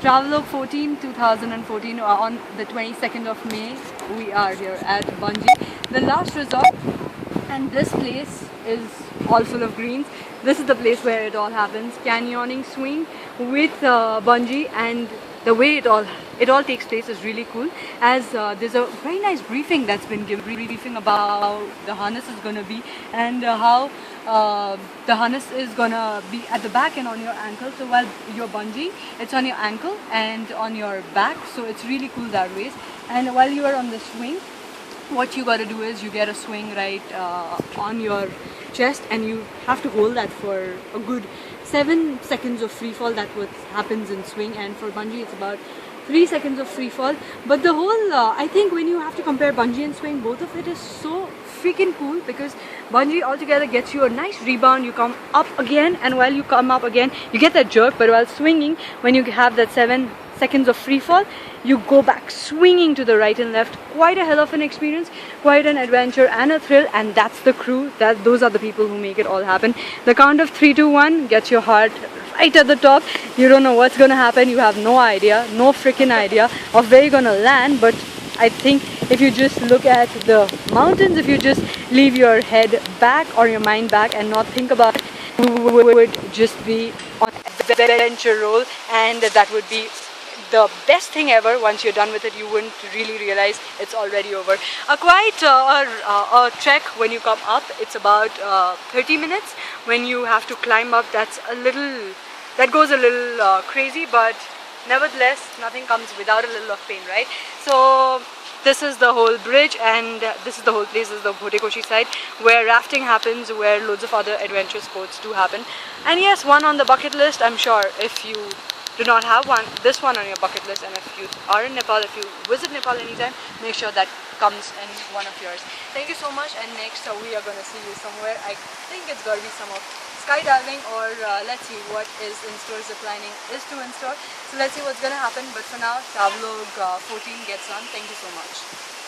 Travelog 14 2014 on the 22nd of May. We are here at Bungee, the last resort, and this place is all full of greens. This is the place where it all happens. Canyoning swing with Bungee, and the way it all takes place is really cool, as there's a very nice briefing that's been given, briefing about how the harness is going to be, and how the harness is gonna be at the back and on your ankle. So while you're bungee, it's on your ankle and on your back, so it's really cool that way. And while you are on the swing, what you gotta do is you get a swing right on your chest, and you have to hold that for a good 7 seconds of free fall. That's what happens in swing, and for bungee it's about 3 seconds of free fall. But the whole I think when you have to compare bungee and swing, both of it is so freaking cool, because bungee altogether gets you a nice rebound, you come up again, and while you come up again you get that jerk. But while swinging, when you have that 7 seconds of free fall, you go back swinging to the right and left. Quite a hell of an experience, quite an adventure and a thrill, and that's the crew, those are the people who make it all happen. The count of 3, 2, 1 gets your heart right at the top. You don't know what's gonna happen, you have no idea, no freaking idea of where you're gonna land. But I think if you just look at the mountains, if you just leave your head back or your mind back and not think about it, you would just be on the adventure roll, and that would be the best thing ever. Once you're done with it, you wouldn't really realize it's already over. A trek when you come up, it's about 30 minutes. When you have to climb up, that goes a little crazy, but nevertheless, nothing comes without a little of pain, right? So this is the whole bridge, and this is the whole place. This is the Bhotekoshi side, where rafting happens, where loads of other adventure sports do happen. And yes, one on the bucket list, I'm sure. If you do not have this one on your bucket list, and if you are in Nepal, if you visit Nepal anytime, make sure that comes in one of yours. Thank you so much, and next we are going to see you somewhere. I think it's going to be some of skydiving, or let's see what is in store. Ziplining is in store, so let's see what's going to happen. But for now, Travelog 14 gets on. Thank you so much.